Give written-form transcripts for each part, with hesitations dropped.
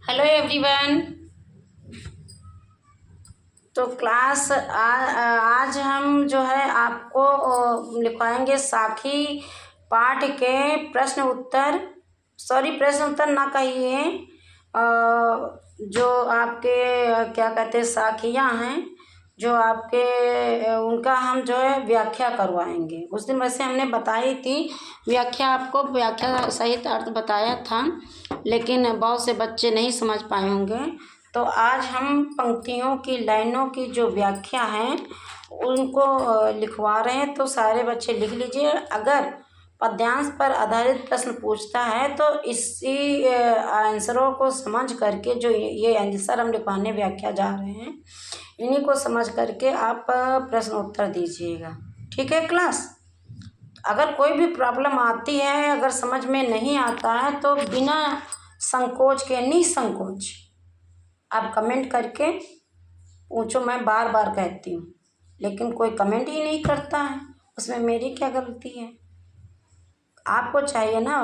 Hello everyone. तो class आज हम जो है आपको लिखवाएंगे साखी पाठ के प्रश्न उत्तर। प्रश्न उत्तर ना कहिए, जो आपके क्या कहते हैं साखियाँ हैं जो आपके उनका हम जो है व्याख्या करवाएंगे। उस दिन वैसे हमने बताई थी व्याख्या, आपको व्याख्या सहित अर्थ बताया था, लेकिन बहुत से बच्चे नहीं समझ पाए होंगे। तो आज हम पंक्तियों की लाइनों की जो व्याख्या है उनको लिखवा रहे हैं। तो सारे बच्चे लिख लीजिए। अगर पद्यांश पर आधारित प्रश्न पूछता है तो इसी आंसरों को समझ करके, जो ये आंसर हम लिखवाने व्याख्या जा रहे हैं, इन्हीं को समझ करके आप प्रश्न उत्तर दीजिएगा। ठीक है क्लास? अगर कोई भी प्रॉब्लम आती है, अगर समझ में नहीं आता है, तो बिना संकोच के, निसंकोच आप कमेंट करके पूछो। मैं बार बार कहती हूँ, लेकिन कोई कमेंट ही नहीं करता है, उसमें मेरी क्या गलती है? आपको चाहिए ना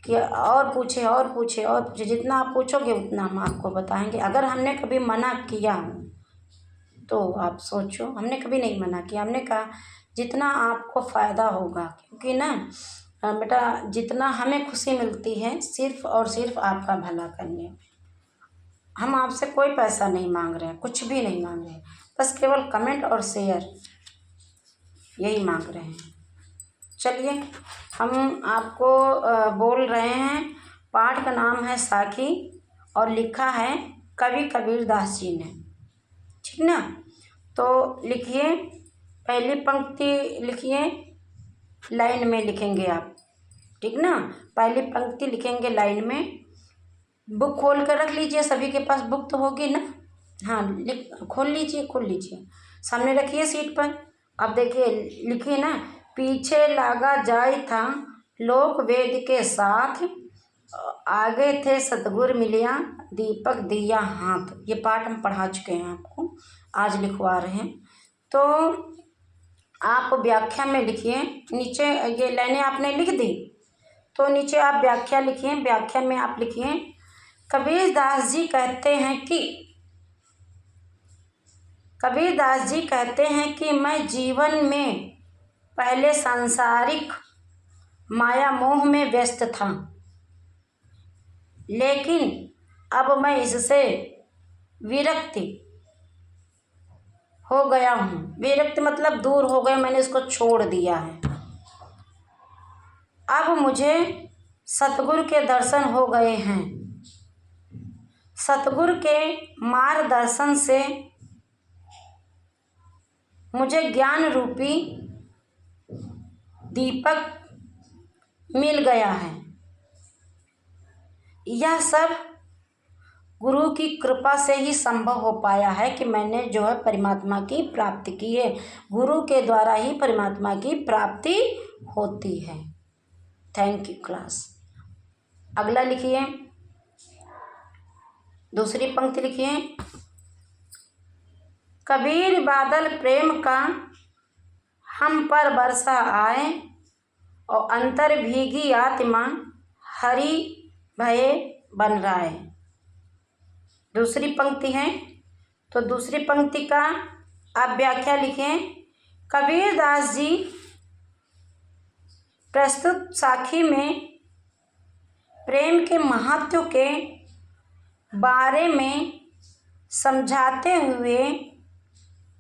कि और पूछे और पूछे और पूछे। जितना आप पूछोगे उतना हम आपको बताएंगे। अगर हमने कभी मना किया तो आप सोचो, हमने कभी नहीं मना किया। हमने कहा जितना आपको फ़ायदा होगा, क्योंकि ना बेटा, जितना हमें खुशी मिलती है सिर्फ और सिर्फ आपका भला करने में। हम आपसे कोई पैसा नहीं मांग रहे हैं, कुछ भी नहीं मांग रहे हैं, बस केवल कमेंट और शेयर यही मांग रहे हैं। चलिए, हम आपको बोल रहे हैं। पाठ का नाम है साखी और लिखा है कवि कबीरदास जी ने। ठीक ना? तो लिखिए, पहली पंक्ति लिखिए, लाइन में लिखेंगे आप। ठीक ना? पहली पंक्ति लिखेंगे लाइन में। बुक खोल कर रख लीजिए, सभी के पास बुक तो होगी ना? हाँ, खोल लीजिए, सामने रखिए सीट पर। अब देखिए, लिखिए ना, पीछे लागा जाय था लोक वेद के साथ, आगे थे सतगुर मिलिया दीपक दिया हाथ। ये पाठ हम पढ़ा चुके हैं आपको, आज लिखवा रहे हैं। तो आप व्याख्या में लिखिए। नीचे ये लाइनें आपने लिख दी, तो नीचे आप व्याख्या लिखिए। व्याख्या में आप लिखिए, कबीरदास जी कहते हैं कि मैं जीवन में पहले सांसारिक माया मोह में व्यस्त था, लेकिन अब मैं इससे विरक्त हो गया हूँ। विरक्त मतलब दूर हो गए, मैंने इसको छोड़ दिया है। अब मुझे सतगुरु के दर्शन हो गए हैं। सतगुरु के मार्गदर्शन से मुझे ज्ञान रूपी दीपक मिल गया है। यह सब गुरु की कृपा से ही संभव हो पाया है कि मैंने जो है परमात्मा की प्राप्ति की है। गुरु के द्वारा ही परमात्मा की प्राप्ति होती है। Thank you class. अगला लिखिए, दूसरी पंक्ति लिखिए। कबीर बादल प्रेम का हम पर बरसा आए, और अंतर भीगी आत्मा हरि भये बन राय। दूसरी पंक्ति है, तो दूसरी पंक्ति का आप व्याख्या लिखें। कबीरदास जी प्रस्तुत साखी में प्रेम के महत्व के बारे में समझाते हुए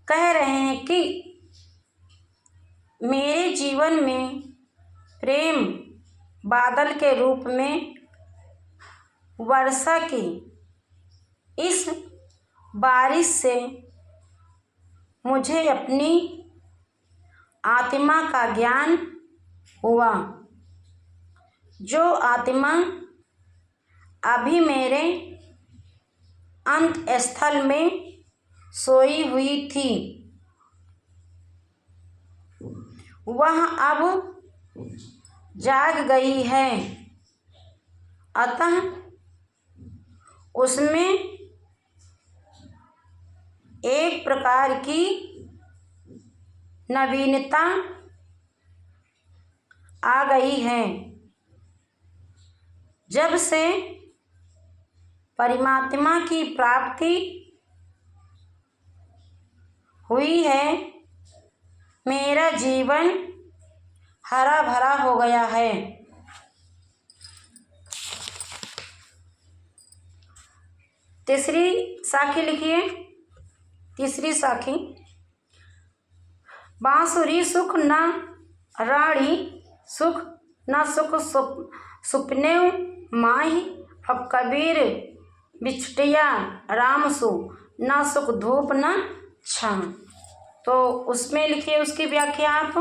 कह रहे हैं कि मेरे जीवन में प्रेम बादल के रूप में वर्षा की इस बारिश से मुझे अपनी आत्मा का ज्ञान हुआ। जो आत्मा अभी मेरे अंत स्थल में सोई हुई थी, वह अब जाग गई है। अतः उसमें एक प्रकार की नवीनता आ गई है। जब से परमात्मा की प्राप्ति हुई है, मेरा जीवन हरा भरा हो गया है। तीसरी साखी लिखिए। तीसरी साखी, बांसुरी सुख न राणी सुख न सुख सुपने माही, अब कबीर बिछटिया राम सु न सुख धूप न छां। तो उसमें लिखिए उसकी व्याख्या आप।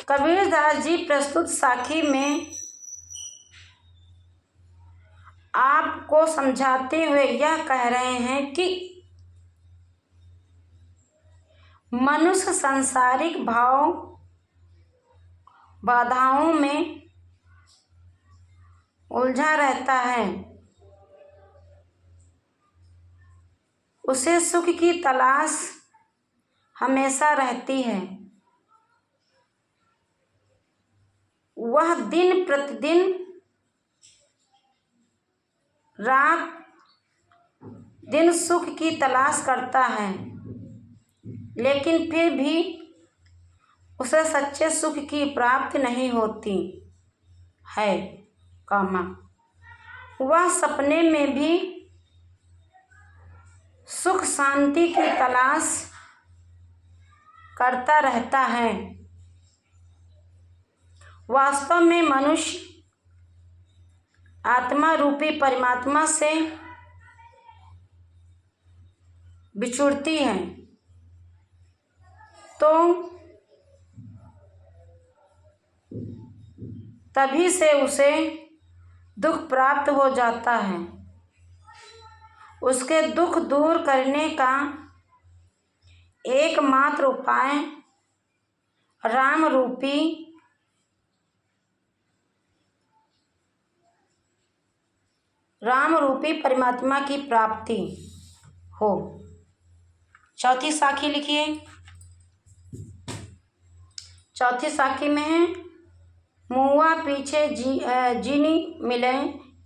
कबीरदास जी प्रस्तुत साखी में आपको समझाते हुए यह कह रहे हैं कि मनुष्य सांसारिक भाव बाधाओं में उलझा रहता है, उसे सुख की तलाश हमेशा रहती है। वह दिन प्रतिदिन रात दिन सुख की तलाश करता है, लेकिन फिर भी उसे सच्चे सुख की प्राप्ति नहीं होती है। वह सपने में भी सुख शांति की तलाश करता रहता है। वास्तव में मनुष्य आत्मा रूपी परमात्मा से बिछुड़ती है तो तभी से उसे दुख प्राप्त हो जाता है। उसके दुख दूर करने का एकमात्र उपाय राम रूपी परमात्मा की प्राप्ति हो। चौथी साखी लिखिए। चौथी साखी में है, मुआ पीछे जीनी मिले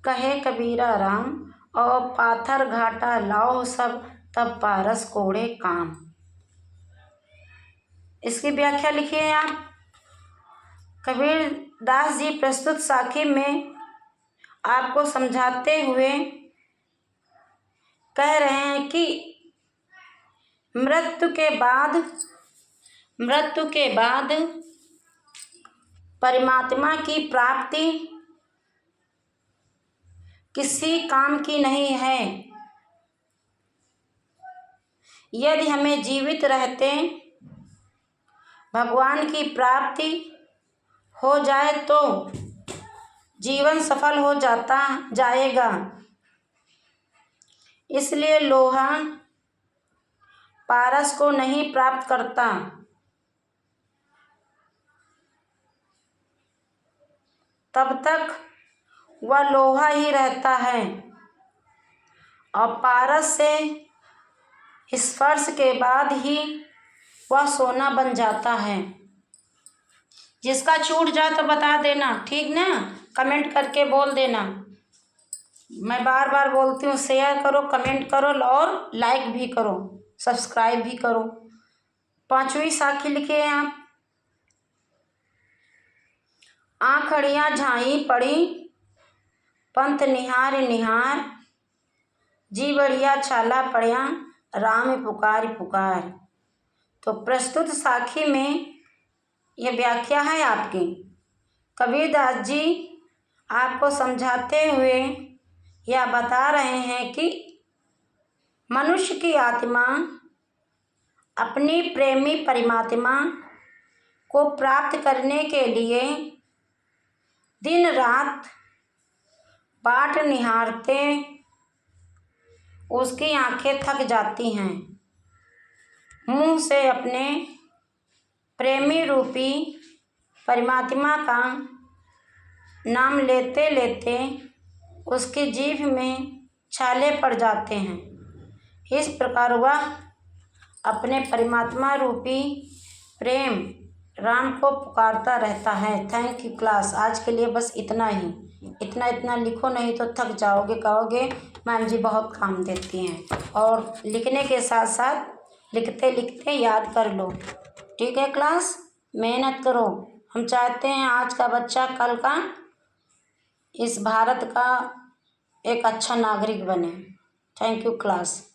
कहे कबीरा राम, और पाथर घाटा लाओ सब तब पारस कोड़े काम। इसकी व्याख्या लिखिए आप। कबीरदास जी प्रस्तुत साखी में आपको समझाते हुए कह रहे हैं कि मृत्यु के बाद परमात्मा की प्राप्ति किसी काम की नहीं है। यदि हमें जीवित रहते भगवान की प्राप्ति हो जाए तो जीवन सफल हो जाएगा। इसलिए लोहा पारस को नहीं प्राप्त करता, तब तक वह लोहा ही रहता है, और पारस से स्पर्श के बाद ही वह सोना बन जाता है। जिसका छूट जाए तो बता देना, ठीक ना? कमेंट करके बोल देना। मैं बार बार बोलती हूँ, शेयर करो, कमेंट करो और लाइक भी करो, सब्सक्राइब भी करो। पांचवी साखी लिखे हैं आप। आँखड़ियाँ झाई पड़ी पंथ निहार निहार, जी बढ़िया छाला पड़िया राम पुकार पुकार। तो प्रस्तुत साखी में यह व्याख्या है आपकी। कबीरदास जी आपको समझाते हुए यह बता रहे हैं कि मनुष्य की आत्मा अपनी प्रेमी परमात्मा को प्राप्त करने के लिए दिन रात बाट निहारते उसकी आंखें थक जाती हैं। मुंह से अपने प्रेमी रूपी परमात्मा का नाम लेते लेते उसकी जीभ में छाले पड़ जाते हैं। इस प्रकार वह अपने परमात्मा रूपी प्रेम राम को पुकारता रहता है। Thank you class. आज के लिए बस इतना ही। इतना इतना लिखो, नहीं तो थक जाओगे, कहोगे मैम जी बहुत काम देती हैं। और लिखने के साथ साथ लिखते लिखते याद कर लो। ठीक है क्लास, मेहनत करो। हम चाहते हैं आज का बच्चा कल का इस भारत का एक अच्छा नागरिक बने। Thank you class.